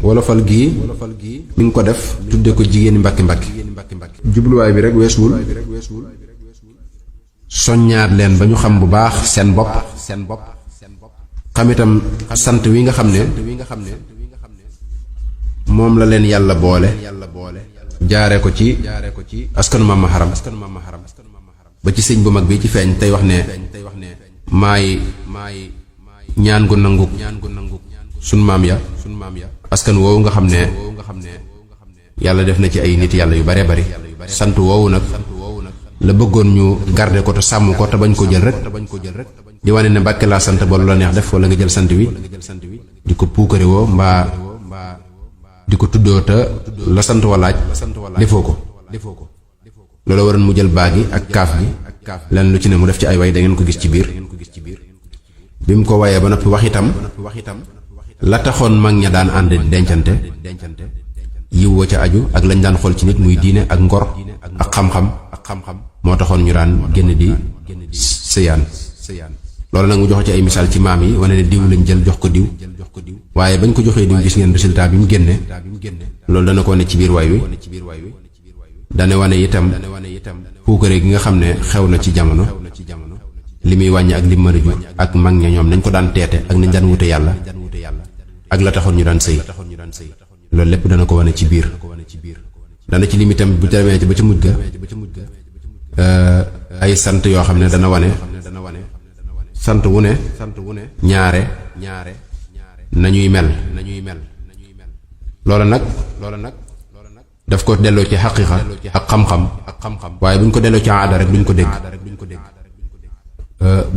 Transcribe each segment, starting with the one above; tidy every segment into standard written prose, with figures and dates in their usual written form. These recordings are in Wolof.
wolofal gii mi ngi ko def tudde ko jigéeni mbakki mbakki jubluwaay bi rek weesuwul soññaat leen ba ñu xam bu baax seen bopp xam itam sant wi nga xam ne moom la leen yàlla boole jaare ko ci askanu Maam Maharam ba ci sëñ bu mag bi ci feeñ tey wax ne maay ñaan gu nangu sun maam ya askan woowu nga xam ne yàlla def na ci ay nit yàlla yu bare bari sant woowu nag la bëggoon ñu garder ko te sàmm ko te bañ ko jël rek di wane ne Mbàkke laa sant ba lu la neex def wala nga jël sant wi di ko puukare woo mbaa di ko tuddoo te la sant walaaj defoo ko loolu waroon mu jël baagi ak kaaf gi lenn lu ci ne mu def ci ay way da ngeen ko gis ci biir bi mu ko wayee ba noppi wax itam la taxoon mag ña daan ànd dencante yiw wa ca aju ak lañ daan xool ci nit muy diine ak ngor ak xam-xam moo taxoon ñu daan génn di sëyaan loolu nag mu jox ci ay misaal ci maam yi wane ne diw lañ jël jox ko diw waaye bañ ko joxee diw gis ngeen résultat bi mu génne loolu dana ko ne ci biir way wi dana wane itam puukare gi nga xam ne xew na ci jamono li muy wàññi ak li mën a ju ak mag ña ñoom nañ ko daan teete ak nañ daan wute yàlla ak la taxoon ñu daan sëy loolu lépp dana ko wane ci biir dana ci lim itam bu demee ba ca mujj ga ay sant yoo xam ne dana wane sant wu ne ñaare nañuy mel loolu nag daf ko delloo ci xaqiiqa ak xam-xam waaye bu ñu ko delloo ci aada rek duñ ko dégg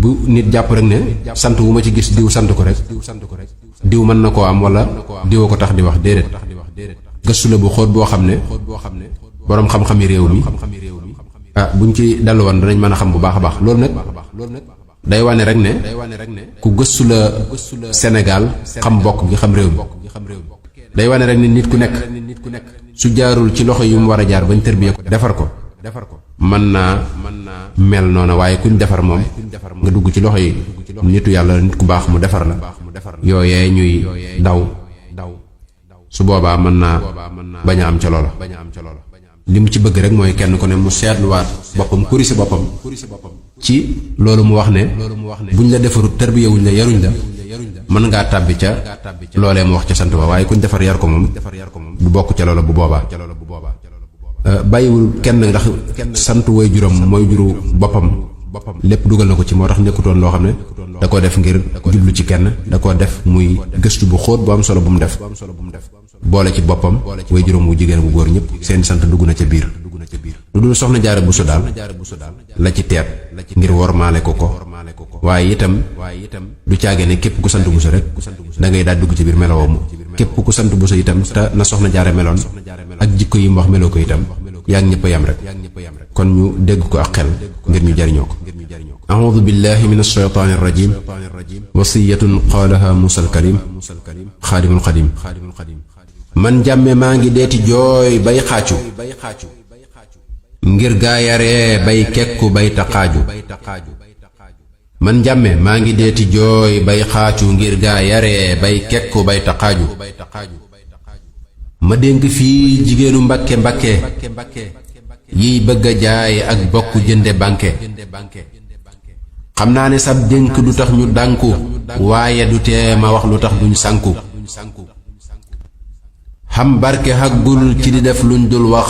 bu nit jàpp rek ne sant wu ma ci gis diw sant ko rek diw mën na koo am wala diwa ko tax di wax déedéet gëstu la bu xóot boo xam ne boroom xam-xami réew mi buñ ci dellu woon danañ mën a xam bu baax a baax loolu nag day wane rek ne ku gëstu la Sénégal xam bokk gi xam réew mi day wane rek ne nit ku nekk su jaarul ci loxo yu mu war a jaar bañ tërbiye ko defar ko mën naa mel noona waaye kuñ defar moom nga dugg ci loxo yi nitu yàlla nit ku baax mu defar la yooyee ñuy daw su boobaa mën naa bañ a am ca loola li mu ci bëgg rek mooy kenn ku ne mu seetluwaat boppam kurisi boppam ci loolu mu wax ne buñ la defarut tarbiyewuñ la yaruñ la mën ngaa tàbbi ca loolee mu wax ca sant ba waaye kuñ defar yar ko moom du bokk ca loola bu boobaa bàyyiwul kenn ndax sant way juróom mooy juru boppam lépp dugal na ko ci moo tax nekkutoon loo xam ne da ko def ngir jublu ci kenn da ko def muy gëstu bu xóot bu am solo bu mu def boole ci boppam way juróom wu jigéen bu góor ñëpp seen sant dugg na ca biir lu dul soxna Jaara Buso daal la ci teet ngir wormaale ko waaye itam du caage ne képp ku sant Buso rek da ngay daal dugg ci biir melowoomu képp ku sant Buso itam te na soxna Jaara meloon ak jikko yi mu wax meloo ko itam yaa ngi ñëpp a yam rek kon ñu dégg ko ak xel ngir ñu jariñoo ko a'uudu billahi min ash-shaytaani ar-rajiim wasiyatun qaalaha Muusaa al-Kaliim xaadimul xadim man jàmme maa ngi deeti jooy bay xaacu ngir gaa yaree bay kekku bay taqaaju man jàmme maa ngi deeti jooy bay xaacu ngir gaa yaree bay kekku bay taqaaju ma dénk fii jigéenu mbakke mbakke yiy bëgg a jaay ak bokk jënde banque xam naa ne sab dénk du tax ñu dànku waaye du tee ma wax lu tax duñ sànku xam barke xaggul ci di def luñ dul wax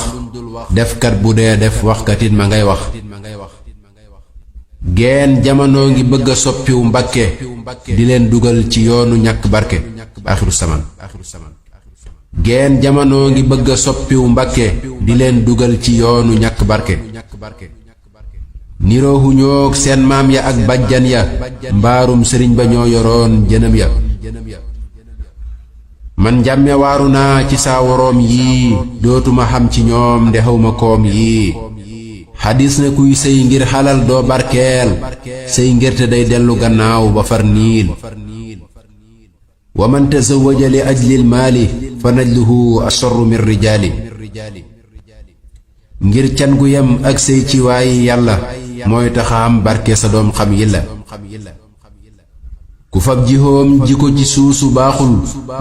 defkat bu dee def waxkatit ma ngay wax geen jamono ngi bëgg a soppiw mbakke di leen dugal ci yoonu ñàkk barke axiru samaan geen jamono ngi bëgg a soppiw mbakke di leen dugal ci yoonu ñàkk barke niroohu ñoog seen maam ya ak bajjan ya mbaarum sëriñ ba ñoo yoroon jënam ya man njàmme waaru naa ci saa woroom yii dootuma xam ci ñoom nde xawma koom yii xadis na kuy sëy ngir xalal doo barkeel sëy ngirte day dellu gannaaw ba far niil wa man tazawaja li ajlil maali fa najluhu asharru min rijaali ngir can gu yem ak sëy ci waayi yàlla mooy taxa am barke sa doom xam yilla ku fab jihoom ji ko ci suusu baaxul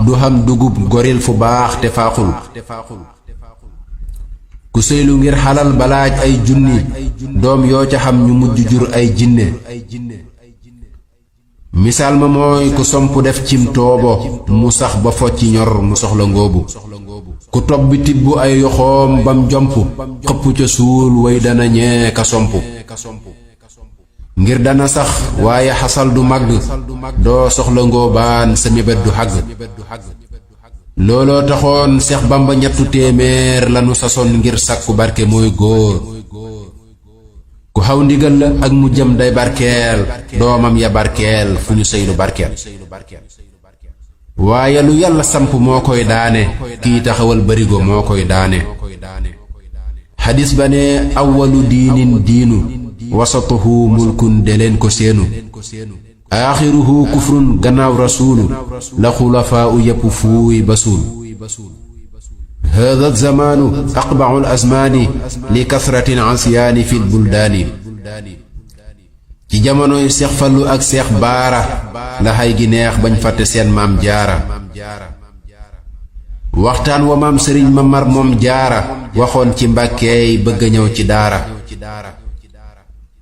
du xam dugub goril fu baax te faaxul ku sëylu ngir xalal balaaj ay junni doom yoo ca xam ñu mujj jur ay jinne misaal ma mooy ku somp def cim toobo mu sax ba focci ñor mu soxla ngóobu ku tob bi tibb ay yoxoom bam jomp xëpp ca suul way dana ñee ka somp ngir dana sax waaye xasal du màgg doo soxla ngóobaan sa mébét du xàgg looloo taxoon Seex Bamba ñettu téeméer lanu sasoon ngir sàkku barke mooy góor ku xaw ndigal la ak mu jëm day barkeel doomam ya barkeel fu ñu sëylu barkeel waaye lu yàlla samp moo koy daane kii taxawal barigo moo koy daane xadis ba ne awwalu diinin diinu wasatuhu mulkun de leen ko seenu aaxiruhu kufrun gannaaw rasuulu la xulafaa u yépp fuuy basuul hada zamaanu aqbaxu l asmaani li kasratin asiyaani fi l buldaani ci jamonoy Seex Fallu ak Seex Baara la xay gi neex bañ fàtte seen maam jaara waxtaan wa maam sëriñ Mamar moom jaara waxoon ci mbàkkeey bëgg a ñëw ci daara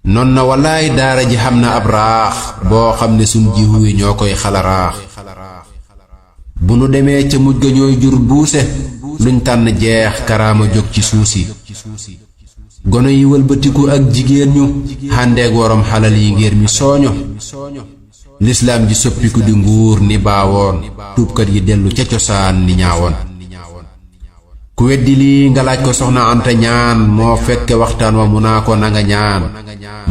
non na wallaay daara ji xam na ab raax boo xam ne suñ jiwu yi ñoo koy xalaraax bu nu demee ca mujj ga ñooy jur buuse luñ tànn jeex karaama jóg ci suusi gono yi wëlbatiku ak jigéen ñu xàndeeg worom xalal yi ngir mi sooño lislaam ji soppiku di nguur ni baawoon tuubkat yi dellu ca cosaan ni ñaawoon ku weddi lii nga laaj ko soxna Anta ñaan moo fekke waxtaan wa mu naa ko nanga ñaan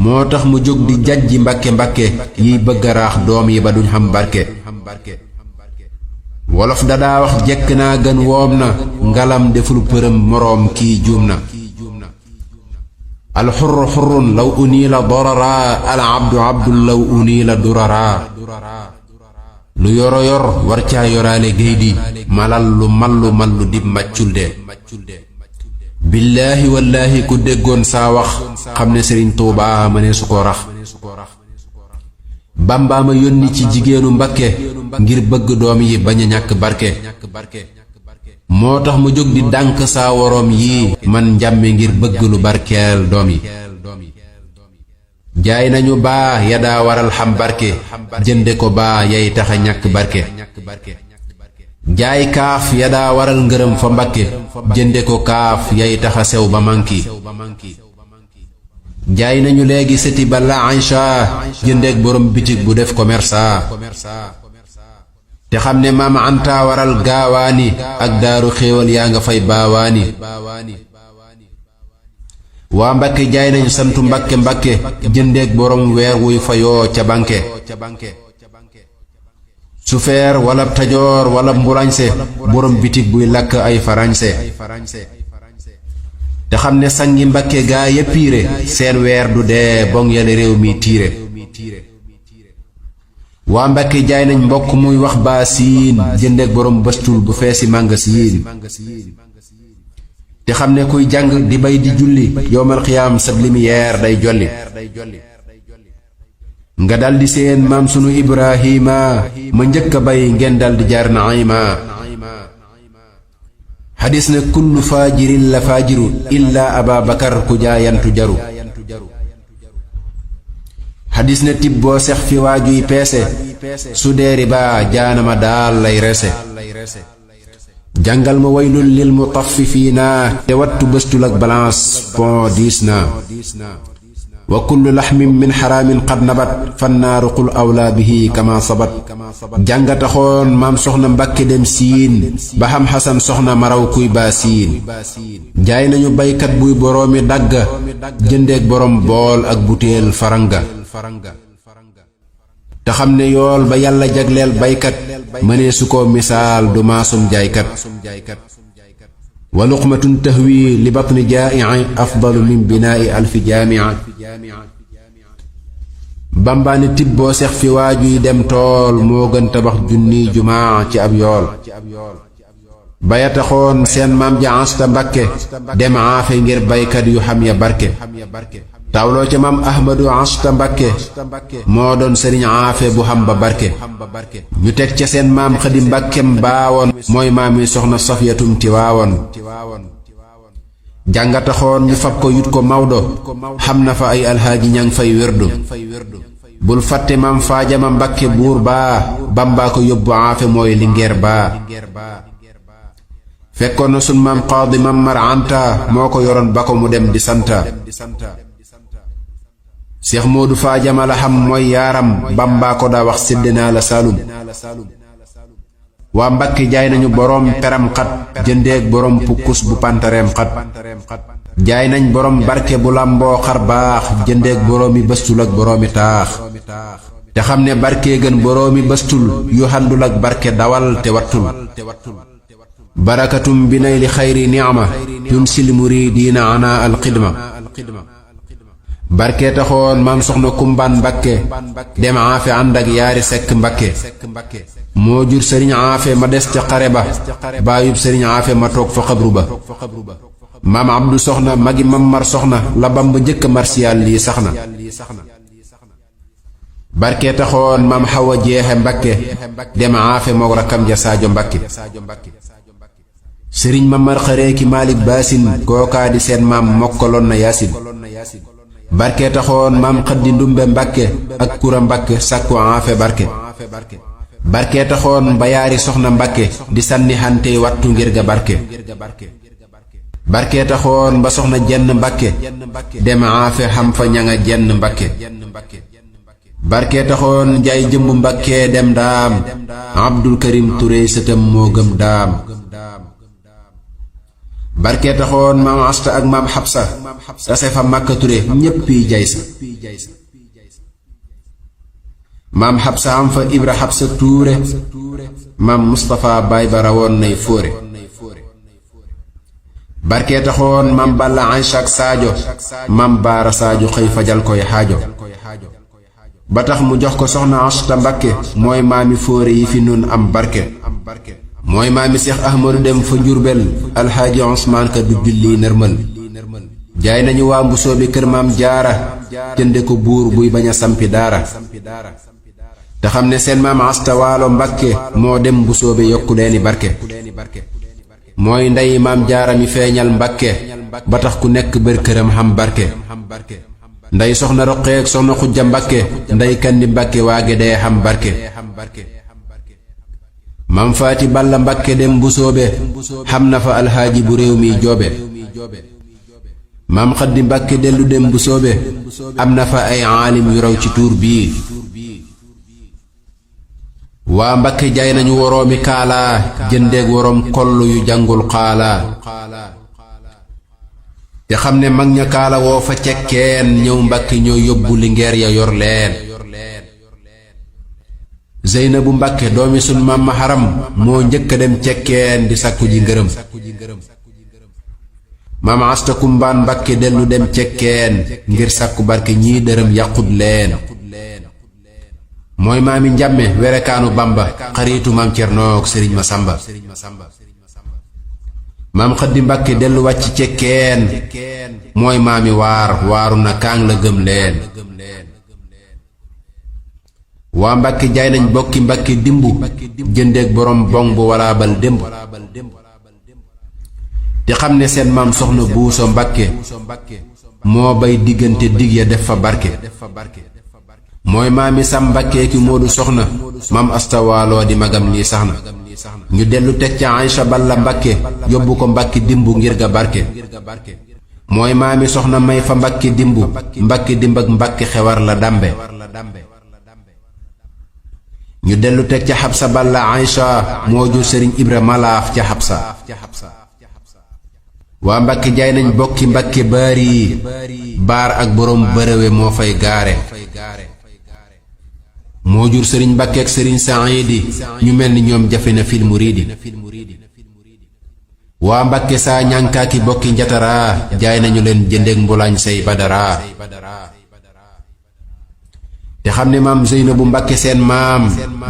moo tax mu jóg di jajji mbakke mbakke yiy bëgg a raax doom yi ba duñ xam barke wolof dadaa wax jekk naa gën woom na ngalam deful përëm moroom kii juum na alxurru xurrun law uniila dorara al abdu abdun law uniila durara lu yoro yor war caa yoraale géydi malal lu mallu dib màccul de billaahi wallaahi ku déggoon saa wax xam ne Sëriñ Tuubaa ma ne su ko rax Bàmbaa ma yónni ci jigéenu Mbakke ngir bëgg doom yi bañ a ñàkk barke moo tax ma jóg di dànk saa woroom yi man njàmme ngir bëgg lu barkeel doom yi jaay nañu baa ya daa waral xam barke jënde ko baa yay taxa ñàkk barke jaay kaaf ya daa waral ngërëm fa Mbakke jënde ko kaaf yay taxa sew ba manki jaay nañu léegi seti balla Aïcha jëndeek borom bitig bu def commerça te xam ne maam Anta waral gaawaani ak daaru xéewal yaa nga fay baawaani waa Mbakke jaay nañu santu Mbakke Mbakke jëndeek borom weer wuy fayoo ca banque sufeer wala tajoor wala mbulañse borom bitig buy lakk ay farañse te xam ne sangi Mbakke gaa yéppiire seen weer du dee boŋ yale réew mi tiire waa Mbakke jaay nañ mbokk muy wax baa siin jëndeek borom bëstul bu feesi màngasiin te xam ne kuy jàng di bay di julli yowmal xiyaam sab limiyeer day jolli nga daldi seen maam sunu Ibrahima ma njëkk a bay ngeen daldi jaar naima xadis na kullu faajirin la faajiru illa aba bakar ku jaayantu jaru xadis na tib boo sex fi waajuy peese su deeri baa jaanama daal lay rese jàngal ma waylul lil mutaffifiina te wattu bëstul ak balance pon diis na wa kullu laxmin min xaraamin qad nabat fannaaru qul awlaa bihi kama sabat jàngataxoon maam soxna Mbakke dem siin ba xam xasan soxna maraw kuy baa siin jaay nañu baykat buy boroomi dagga jëndeek borom bool ak butéel faranga te xam ne yool ba yàlla jagleel baykat mënee su ko misaal du maasum jaaykat wa luqmatun tahwi li batni jaa'i afdalu min binaa'i alfi jaami'a bambaane tib boo sex fi waajuy dem tool moo gën tabax junniy jumaa ci ab yool baya taxoon seen maam ja Asta Mbakke dem aafe ngir baykat yu xam ya barke tawloo ca maam ahmadu asta mbakke moo doon sëriñ aafe bu xam ba barke ñu teg ca seen maam xadi mbakkem baawoon mooy maami soxna safiyatum tiwaawoon jàngataxoon ñu fab ko yut ko mawdo xam na fa ay alhaaji ñang fay wérdu bul fàtte maam faajama mbakke buur baa bambaa ko yóbbu aafe mooy lingeer baa fekkoon na sun maam qaadi mamar anta moo ko yoroon ba ko mu dem di santa seex moodu faajama la xam mooy yaaram bambaa ko daa wax séddinaa la saalum waa mbakki jaay nañu boroom peram xat jëndeeg boroom pukkus bu pantareem xat jaay nañ boroom barke bu làmboo xar baax jëndeeg boroomi bëstul ak boroomi taax te xam ne barke gën boroomi bëstul yu handul ak barke dawal te wattul barakatum bi nay li xayri ni'ma yunsil muridiina ana alxidma barke taxoon maam soxna kumbaan mbakke dem aafe ànd ak yaari sekk mbakke moo jur sëriñ aafe ma des ca xare ba baayub sëriñ aafe ma toog fa xabru ba maam abdu soxna magi mamar soxna la bamba njëkk marsiyaal lii sax na barke taxoon maam xawa jeexe mbakke dem aafe moog rakkam ja saajo mbakke sëriñ mamar xareeki maalik baasin kookaa di seen maam mokkaloon na yaasin barke taxoon maam xaddi ndumbe mbakke ak kura mbakke sàkku aafe barke barke taxoon bayaari soxna mbakke di sànni xantey wattu ngir ga barke barke taxoon ba soxna jenn mbakke dem aafe xam fa ñanga jenn mbakke barke taxoon njaay jëmb mbakke dem daam abdul karim ture sëtam moo gëm daam barke taxoon maam asta ak maam xabsa tase fa màkka ture ñéppi jay sa maam xabsa am fa ibra xabsa tuure maam mustapha baay ba rawoon nay fóore barke taxoon maam balla aysa ak saajo maam baara saajo xëy fajal koy xaajo ba tax mu jox ko soxna asta mbakke mooy maami fóore yi fi nun am barke mooy maami seex ahmadu dem fa njurbel alxaaji usmaan ka du julli nërmal jaay nañu waa mbusoo bi kër maam jaara jënde ko buur buy bañ a sampi daara te xam ne seen maam asta waalo mbakke moo dem mbusoo bi yokku leeni barke mooy ndey maam jaara mi feeñal mbakke ba tax ku nekk bër këram xam barke ndey soxna roqeek soxna xujja mbakke ndey kandi mbakke waage dee xam barke mam faati balla mbakke dem mbusoobe xam na fa alxaaji bu réew mi joobe mam xaddi mbakke dellu dem mbusoobe am na fa ay aalim yu raw ci tuur bii waa mbakke jaay nañu woroomi kaalaa jëndeeg woroom koll yu jàngul xaalaa te xam ne mag ña kaala woo fa cekkeen ñëw mbakke ñoo yóbbu lingeer ya yor leen Zeynabu Mbàkke doomi sun maam ma haram moo njëkk a dem cekkeen di sakku ji ngërëm maam asta kumbaan Mbàkke dellu dem cekkeen ngir sakku barke ñii dërëm yàqut leen mooy maami njàmme werekaanu bamba xariitu maam cernook sëriñ ma samba maam xaddi Mbàkke dellu wàcc cekkeen mooy maami waaru na kaang la gëm leen waa Mbàkke jaay nañ bokki Mbàkke dimbu jëndeeg borom bong bu walaabal démb te xam ne seen maam soxna buuso Mbàkke moo bay diggante dig ya def fa barke mooy maami sam Mbàkke ki moodu soxna maam astawaaloo di magam lii sax na ñu dellu teg ca Aysa Balla Mbàkke yóbbu ko Mbàkke dimbu ngir ga barke mooy maami soxna may fa Mbàkke dimbu Mbàkke dimb ak Mbàkke xewar la dambe ñu dellu teg ca xabsa balla Aysa moo jur sëriñ ibra malaaf ca xabsa waa Mbàkke jaay nañ bokki Mbàkke baari baar ak boroom bërëwe moo fay gaare moo jur sëriñ Mbàkke ak sëriñ Saayidi ñu mel ni ñoom jafe na fil muriidi waa Mbàkke saa ñànkaaki bokki njataraa jaay nañu leen jëndeeg mbulaañ say badaraa te xam ne maam Zeynabu Mbàkke seen maam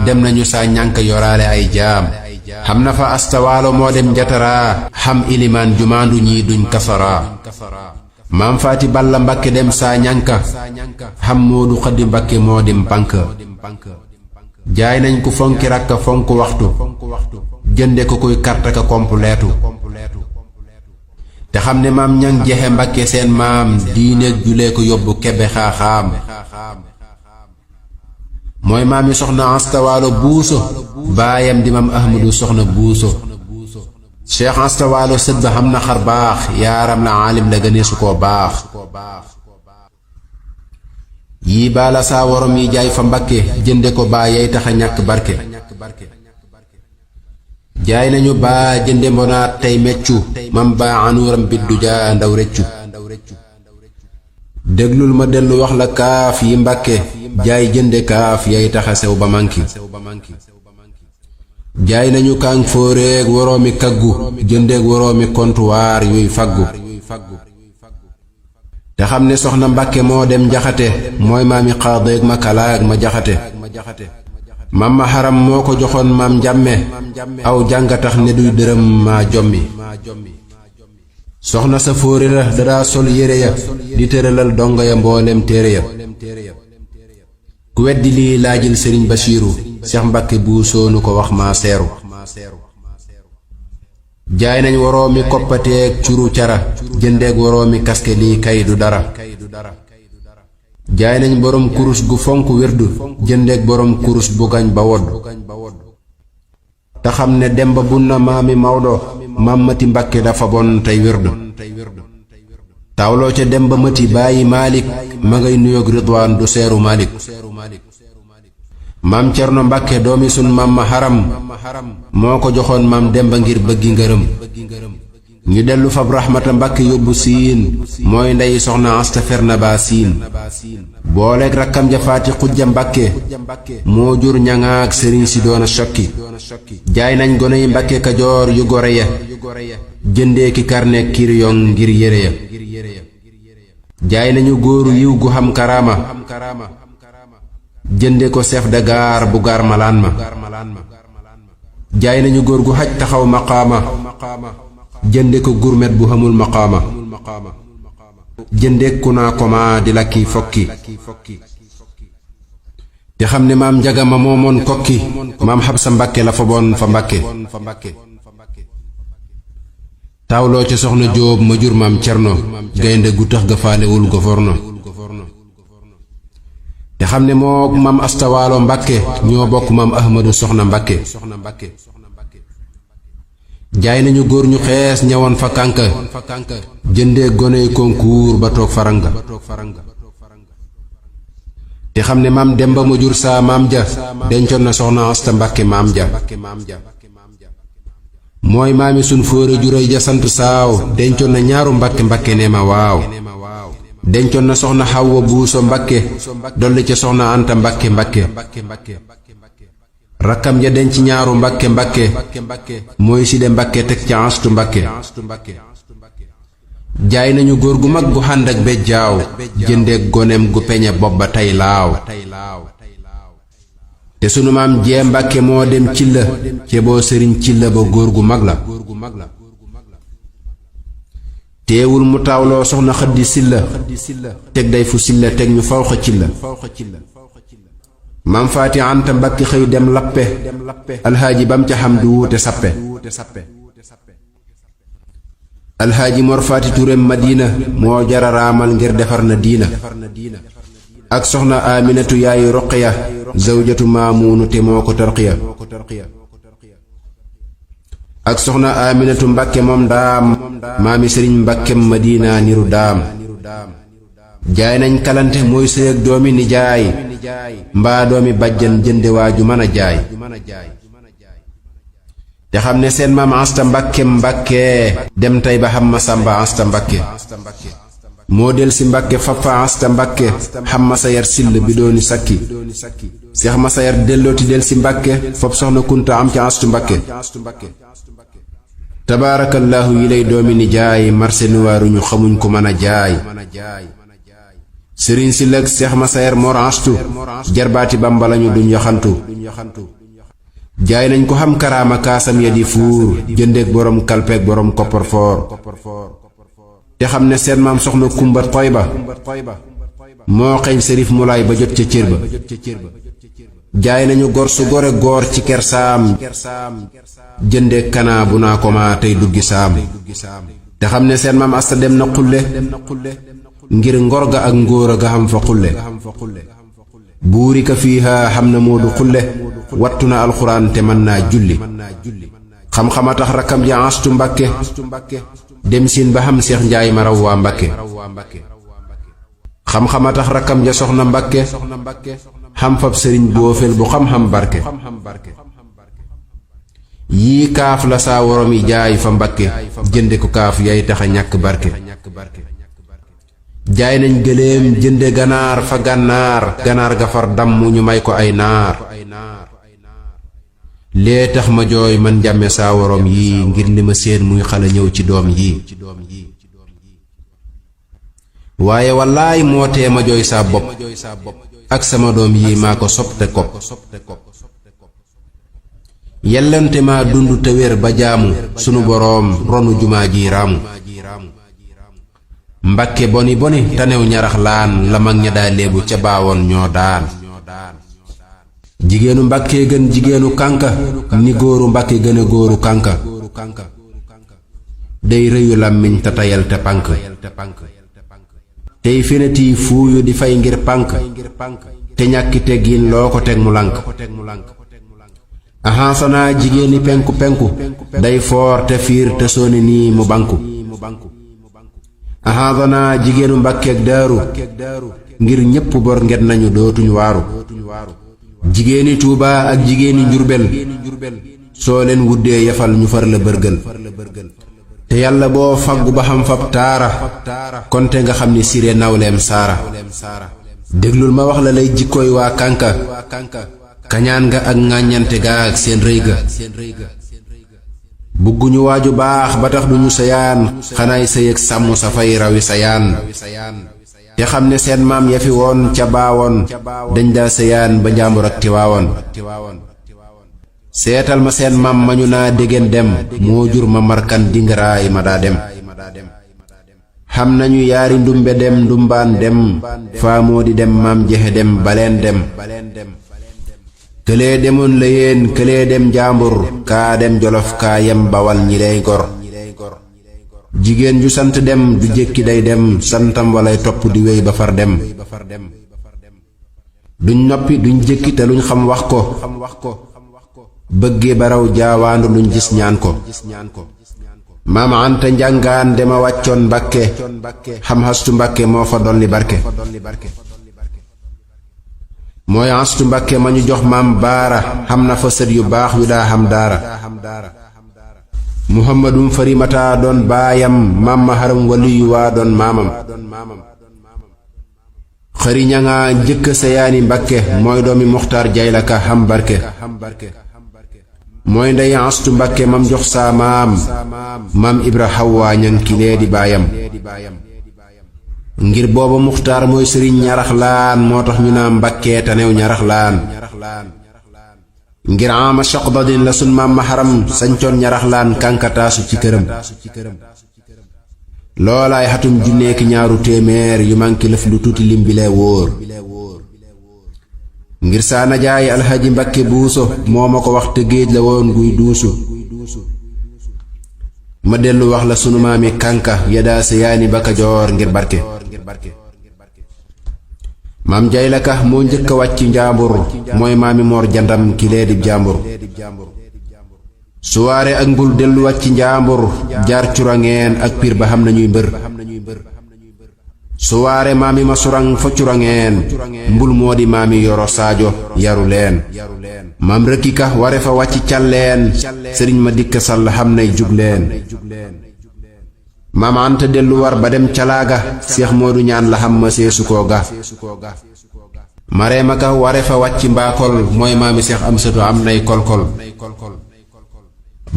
dem nañu saa ñànk yoraale ay jaam xam na fa astawaalo moo dem njataraa xam ilimaan jumaandu ñii duñ kasaraa maam faati balla mbakke dem saa ñanka xam moodu xaddi mbakke moo dim pank jaay nañ ku fonki rakka fonk waxtu jënde ko kuy karta ka kompleetu te xam ne maam ñang jexe mbakke seen maam diineeg julee ko yóbbu kebe xaaxaam mooy maam yi soxna astawaalo buuso baayam di maam ahmadu soxna buuso cheikh astawaalo sët ba xam na xar baax yaaram la aalim la gënee su koo baax yii baala saa worom yi jaay fa mbakke jënde ko baa yay taxa ñàkk barke jaay nañu baa jënde mbonaat tey meccu mam baa anuuram biddu jaa ndaw reccu déglul ma dellu wax la kaaf yi mbakke jaay jënde kaaf yay taxa sew ba manki jaay nañu kàng fóoreeg woroomi kaggu jëndeeg woroomi kontuwaar yuy faggu te xam ne soxna mbakke moo dem jaxate mooy maami xaadeeg ma kalaag ma jaxate mam ma xaram moo ko joxoon maam njàmme aw jànga tax ne duy dërëm maa jommi soxna sa fóore la dadaa sol yére ya di tëralal dongo ya mboolem téere ya ku weddi lii laajil sëriñ Basiiru Seex Mbakke bu soonu ko wax maa seeru jaay nañ woroomi koppateeg curu cara jëndeeg woroomi kaske lii kay du dara jaay nañ borom kurus gu fonk wirdu jëndeeg borom kurus bu gañ ba wodd te xam ne demba bunna maami Mawdo maam mati Mbakke dafa bon tey wirdu tawloo ca demba mati bàyyi Maalik ma ngay nuyoog Ridwaan du seeru Maalik maam Cerno Mbakke doomi sun maam ma xaram moo ko joxoon maam demba ngir bëggi ngërëm ñu dellu fab Rahmata Mbakke yóbbu siin mooy ndey soxna asta ferna baa siin booleeg rakkam ja faati xujja Mbakke moo jur ñaŋaak sëriñ si doona sokki jaay nañ gone yi Mbakke Kajoor yu gore ya jëndee ki karne kiriyoŋ ngir yére ya jaay nañu góoru yiw gu xam karaama jënde ko chef de gare bu gaar malaan ma jaay nañu góor gu xaj taxaw maqaama jënde ko gurmet bu xamul maqaama jënde ku naa koma di lakki fokki te xam ne maam njagama moomoon kokki maam Xabsa Mbakke la fa bon fa Mbakke tawloo ca soxna Jóob ma jur maam Cerno gaynde gu tax ga faalewul goforno te xam ne moo maam astawaalo Mbakke ñoo bokk maam ahmadu soxna Mbakke jaay nañu góor ñu xees ñawoon fa kànka jëndee goney konkuur ba toog faranga te xam ne maam Demba ma jur saa maam ja dencoon na soxna asta Mbakke maam ja mooy maami sun fóore juróy ja sant saaw dencoon na ñaaru Mbakke Mbakke nee ma waaw dencoon na soxna Xawwa Buuso Mbakke dolli ca soxna Anta Mbakke Mbakke rakkam ja denc ñaaru Mbakke Mbakke mooy Side Mbakke teg ca Astu Mbakke jaay nañu góor gu mag gu xànd ak bejjaaw jëndeeg goneem gu peñe bopp ba tey laaw te sunu maam jee Mbakke moo dem ci la ceboo sëriñ ci la ba góor gu mag la teewul mu taawloo soxna Xaddi Silla teg day fu silla teg ñu fawxa ci la maam Faati Anta Mbakke xëy dem lappe alxaaji bam ca xam du wuute sappe alxaaji Mor Faati Tureem Madina moo jara raamal ngir defar na diina ak soxna Aminatu yaayu Roqiya zawjatu Maamuunu te moo ko tarqiya ak soxna Aminatu Mbakke moom daam maami sëriñ Mbakkem Madina niru daam jaay nañ kalante mooy sëy ak doomi nijaay mbaa doomi bàjjan jënde waaju mën a jaay te xam ne seen maam Asta Mbakke Mbakke dem tey ba xam ma Samba Asta Mbakke moo del si Mbakke fab fa Asta Mbakke xam ma sayar sill bi dooni sakki seex ma sayar dellooti del si Mbakke fab soxna Kunta am ca Astu Mbakke tabaarakallaahu yi lay doomi nijaay marse nuwaaruñu xamuñ ko mën a jaay sëriñ si lëg seex ma sayer Mor Astu jarbaati Bamba lañu duñ yaxantu jaay nañ ko xam karaama kaasam ya di fuur jëndeek boroom kalpeek boroom kopparfoor te xam ne seen maam soxna kumba Toyba moo xeeñ sërif mulaay ba jot ca cër ba jaay nañu gor su gore góor ci kersaam jënde kanaa bu naa ko maa tey duggi saam te xam ne seen maam asta dem na xulle ngir ngor ga ak ngóora ga xam fa xulle buuri ka fiiha xam na moodu xulle wattu na alxuraan te mën naa julli xam-xama tax rakkam ja astu mbàkke dem siin ba xam seex njaay ma raw waa mbàkke xam-xama tax rakkam ja soxna mbàkke xam fab sëriñ boofel bu xam-xam barke yii kaaf la saa worom yi jaay fa mbàkke jënde ko kaaf yay taxa ñàkk barke jaay nañ gëléem jënde ganaar fa gànnaar ganaar ga far damm ñu may ko ay naar lee tax ma jooy man njàmme saa worom yi ngir li ma seen muy xala ñëw ci doom yi waaye wallaay moo tee ma jooy saa bopp ak sama doom yi maa ko sopte ko yellante maa dund te wér ba jaamu sunu boroom ronu jumaa ji raamu mbakke boni boni tanew ñarax laan la mag ña daa léebu ca baawoon ñoo daan jigéenu mbakke gën jigéenu kànka ni góoru mbakke gën a góoru kànka day rëyu làmmiñ te tayal te pànk tey feneti fuuyu di fay ngir pànk te ñàkki teggiin loo ko teg mu lànk ahansana jigéeni penku penku day foor te fiir te sooni nii mu banku ahansana jigéenu mbàkkeek daaru ngir ñépp bor nget nañu dootuñ waaru jigéeni tuuba ak jigéeni njurbel soo leen wuddee yafal ñu far la bërgël te yàlla boo faggu ba xam fab taara konte nga xam ni siré nawleem saara déglul ma wax la lay jikkooy waa kànka kañaan nga ak ŋàññante ga ak seen rëy ga bugguñu waaju baax ba tax duñu sayaan xanaay sëy ak sàmm sa fay rawi sayaan te xam ne seen maam ya fi woon ca baawoon dañ daa sayaan ba njaambur ak tiwaawoon seetal ma seen maam mañu naa dégeen dem moo jur ma markan dingaraay ma daa dem xam nañu yaari ndumbe dem ndumbaan dem faa moo di dem maam jexe dem baleen dem këlee demoon la yéen këlee dem njaambur kaa dem jolof kaa yem bawal ñi lay gor jigéen ju sant dem du jékki day dem santam walay topp di wéy ba far dem duñ noppi duñ jékki te luñ xam wax ko bëggee baraw jaawaandu luñ gis ñaan ko maam anta njàngaan dema wàccoon mbàkke xam hastu mbàkke moo fa dolli barke mooy hastu mbàkke ma ñu jox maam baara xam na fa sët yu baax yu daa xam daara muhammadum farimata doon baayam maam ma haram waliyu waa doon maamam xëri ñanga njëkk sayaani mbàkke mooy doomi muxtaar jaylaka xam barke mooy ndey astu mbàkke mam jox saa maam ibra xawwaa ñang kilee di baayam ngir booba muxtaar mooy sëriñ ñarax laan moo tax ñu naa mbàkkee tanew ñarax laan ngir ama shaqdadin la sun maam maharam sañcoon ñarax laan kànkataasu ci këram loolaay xatum junneeki ñaaru téeméer yu manki lëf lu tuuti lim bi lee wóor ngir saa najaay alxaji mbakke buuso moo ma ko wax te géej la woon guy duusu ma dellu wax la sunu maami kànka yadaa sa yaani ba Kajoor ngir barke maam jay la ka moo njëkk a wàcc njaambur mooy maami moor jandam ki lee di jàmbur suwaare ak mbul dellu wàcc njaambur jaar curangeen ak piir ba xam nañuy mbër suwaare maami ma surang fa curangeen mbul moo di maami yoro saajo yaru leen maam rëkki ka ware fa wàcc calleen sëriñ ma dikk sall xam nay jug leen maam anta dellu war ba dem calaaga seex moodu ñaan la xam ma seesu koo ga mareema ka ware fa wàcc mbaakol mooy maami seex am satu am nay kolkol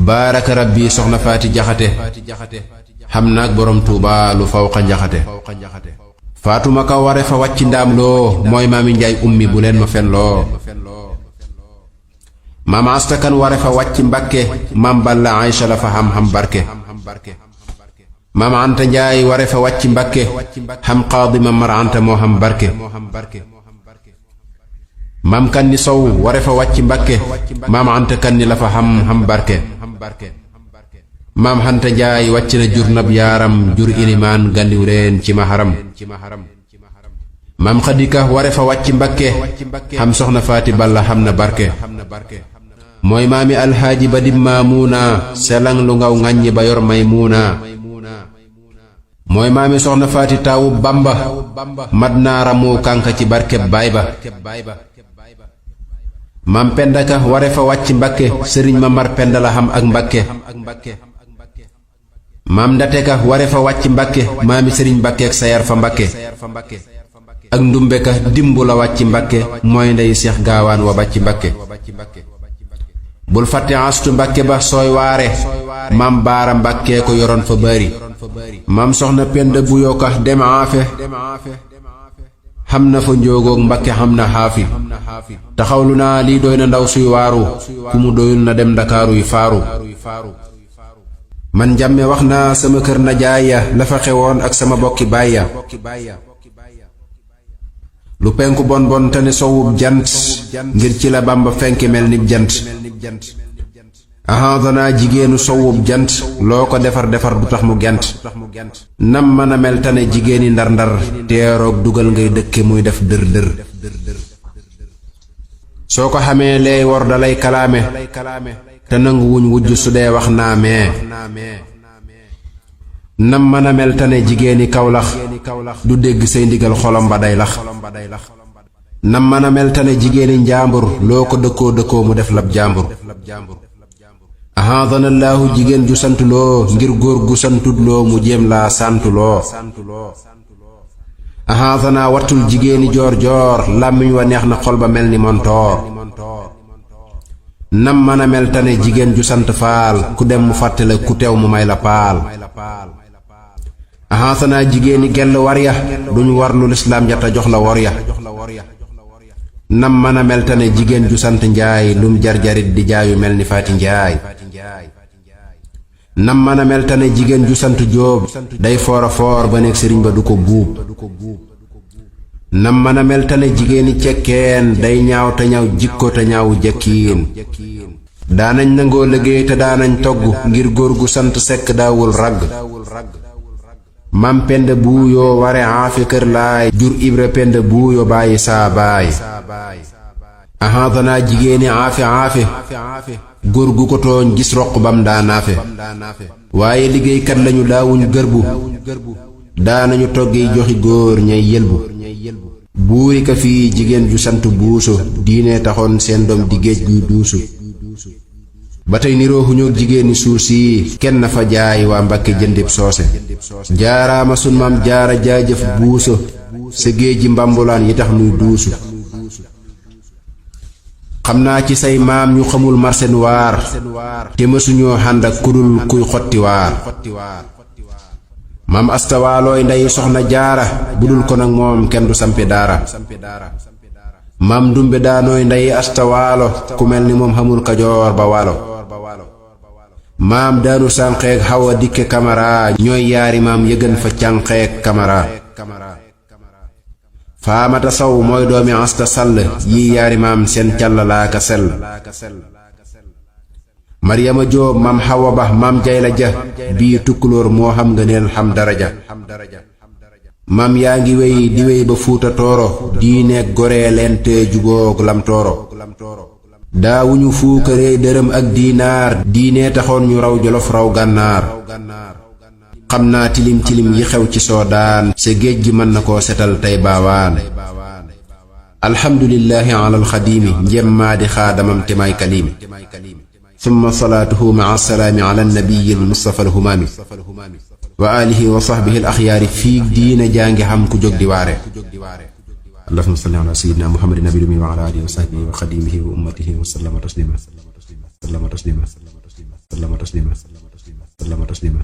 baaraka rabbi soxna faati jaxate xam naag borom tuuba lu fawqa njaxate faatuma ka ware fa wàcc ndaam loo mooy maami njaay ummi bu leen ma fen loo maam astakan ware fa wàcc mbàkke maam balla aysa la fa xam-xam barke maam Anta Njaay ware fa wàcc Mbakke xam qaadi Mamar Anta moo xam barke maam Kanni Sow ware fa wàcc Mbakke maam Anta Kanni la fa xam barke maam Anta Njaay wàcc na jur nab yaaram jur ilimaan gandiw leen ci maharam maam Xadika ware fa wàcc Mbakke xam soxna Faati Balla xam na barke mooy maami alxaaji ba dim maamuuna selang lu ngaw ŋàññi ba yor maymuuna mooy maami soxna Faati taawu Bamba mat naa ramu kànka ci barkeb baay ba maam Pendaka ware fa wàcc Mbakke sëriñ ma mar penda la xam ak Mbakke maam Ndateka ware fa wàcc Mbakke maami sëriñ Mbakke ak sayar fa Mbakke ak Ndumbeka dimbu la wàcc Mbakke mooy ndey Seex Gaawaan wa bàcc Mbakke bul fàtte astu Mbakke ba sooy waare maam Baara Mbakke ko yoroon fa bari maam soxna Penda bu yokka dem aafe xam na fa njóogoog Mbakke xam na xaafi taxawlu naa lii doy na ndaw suy waaru ku mu doyul na dem Ndakaaru yu faaru man njàmme wax naa sama kër na jaaya la fa xewoon ak sama bokki baay ya lu penku bon bon te ne sowub jant ngir ci la Bamba fenke mel nib jant ahadanaa jigéenu sowub jant loo ko defar defar du tax mu gent nam mën a mel tane jigéeni ndar ndar teeroog dugal ngay dëkke muy def dër dër soo ko xamee leey wor dalay kalaame te nangu wuñ wujj su dee wax naa mee nam mën a mel tane jigéeni Kawlax du dégg say ndigal xolam ba day lax nam mën a mel tane jigéeni njaambur loo ko dëkkoo dëkkoo mu def lab jaambur ahadanallaahu jigéen ju santuloo ngir góor gu santudloo mu jéem laa santuloo ahadanaa wattul jigéeni joor joor làmmiñ wa neex na xol ba mel ni montoor nam mën a mel tane jigéen ju sant faal ku dem mu fàttale ku teew mu may la paal ahadanaa jigéeni gell war ya duñ war lu lislaam jata jox la wor ya nam mën a mel tane jigéen ju sant Njaay lum jarjarit di jaayu mel ni Faati Njaay nam mën a mel tane jigéen ju sant Jóob day foora foor ba nekk sëriñ ba du ko buub nam mën a mel tane jigéeni cekkeen day ñaaw te ñaaw jikko te ñaawu jekkiin daanañ nangoo liggéey te daanañ togg ngir góor gu sant sekk daawul ragg mam Penda buuyoo ware aafe kër laay jur Ibra Penda buuyoo bàyyi saa baay ahadanaa jigéeni aafe góor gu ko tooñ gis roq bam daa naafe waaye liggéeykat lañu daawuñ gërbu daanañu toggi joxi góor ñay yelbu buuri ka fii jigéen ju sant buuso diine taxoon seen doom di géej guy duusu ba tey nirooxuñoog jigéeni suuf si kenn fa jaay waa Mbakke jëndib soose jaaraama sun maam jaara jaajëf buuso sa géeji mbambulaan yi tax nuy duusu xam naa ci say maam ñu xamul marsen waar te mësuñoo xànd ak kudul kuy xotti waar maam astawaalooy ndey soxna jaara budul ko nag moom kenn du sampi daara maam Ndumbe daanooy ndey astawaalo ku mel ni moom xamul Kajoor ba Waalo maam daanu sànqeeg Xawa Dikke Kamara ñooy yaari maam yëgën fa cànqeeg Kamara Faamata Saw mooy doomi Asta Sall yi yaari maam seen càllalaaka sell Maryama Jóob maam Xawa Ba maam Jayla Ja bii tukkulóor moo xam nga neel xam daraja maam yaa ngi wéy di wéy ba Fuuta Tooro diineeg goree leen te juboog Lam Tooro daawuñu fuukaree dërëm ak diinaar diine taxoon ñu raw Jolof raw Gànnaar xam naa tilim tilim yi xew ci Soodaan sa géej gi mën na koo setal tey baawaan alhamdulillahi ala alxadiimi njém maa di xaadamam te may kaliimi summa salaatuhu maa salaami ala nabiyi almustafa alhumaami wa alihi wa sahbihi alaxyaari fii diina jàngi xam ku jóg di waare allahumma salli ala sayyidina muhammadin nabiyil ummi wa ala alihi wa sahbihi wa xadimihi wa ummatihi wa sallama taslima sallama taslima sallama taslima sallama taslima